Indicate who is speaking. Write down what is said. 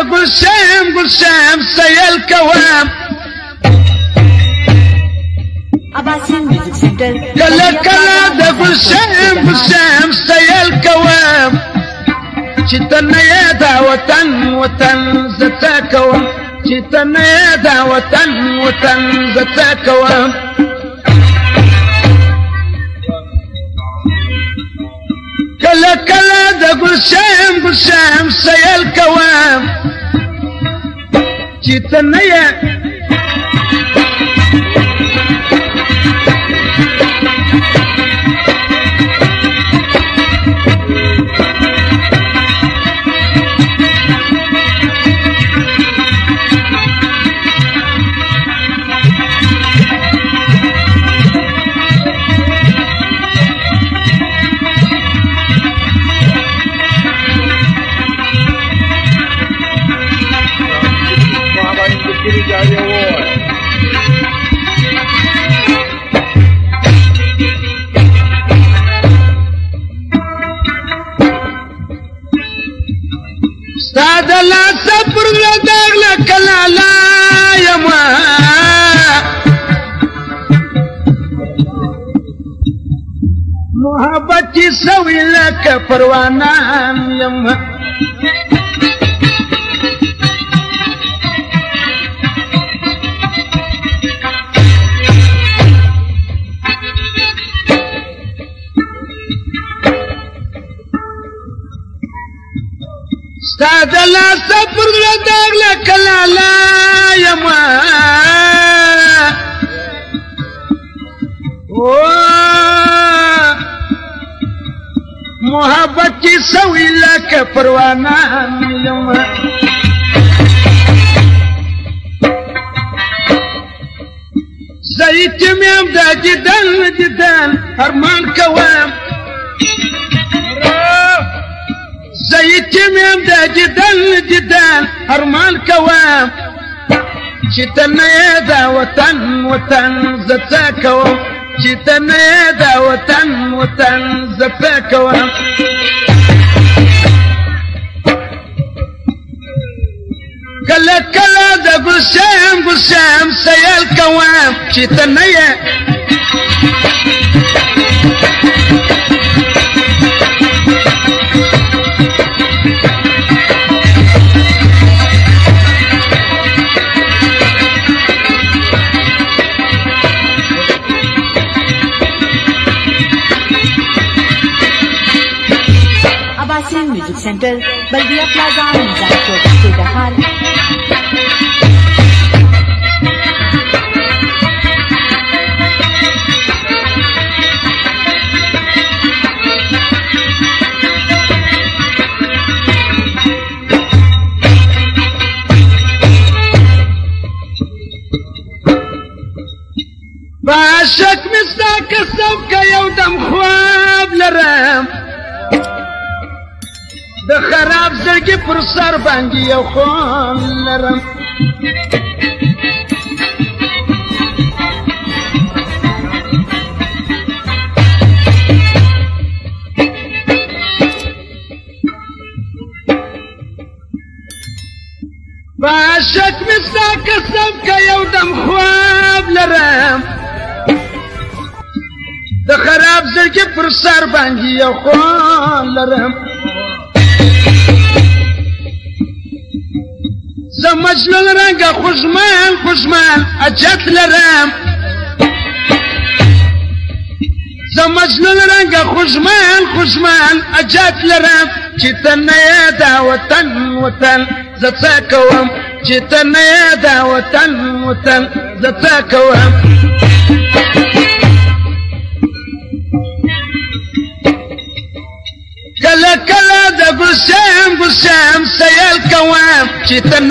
Speaker 1: قل شام سيل كوام
Speaker 2: Abasin Music Center.
Speaker 1: كلا قل شام سيل كوام شتنا يدا وطن زتاكوام شتنا يدا وطن زتاكوام كلا قل شام سيل كوام شتنا يدا ساده لا صبر لا دغلا کلا لا یما محبت سوي لك پروانه یما ساده لا صبر لا دغلا کلا لا یما محبت کی سوی لک پروانه یما زیت میم دا جدن ارمان کوام زيت من دا جدال ارمان كوام شتنا يدا وطن زتا كوام شتنا يدا وطن زتا كوام كلا دا قل شام سيال كوام شتنا يدا
Speaker 2: Abasin Music Center, Baldia Plaza, Mizan Chowk, Sridhar.
Speaker 1: باشك مستاك السوك يودم خواب لرام د خراب زړګي پر سر باندې یو خون لرم باشک مستا قسم که یو دم خواب لرم د خراب زړګي پر سر باندې یو خون لرم زمجنون رنگ خوشمال اجت لرم زمجنون رنگ خوشمال اجت لرم چیتن دا وطن زتا کوم چیتن دا وطن زتا کوم کلا دا گل شام سیال کوم چیتن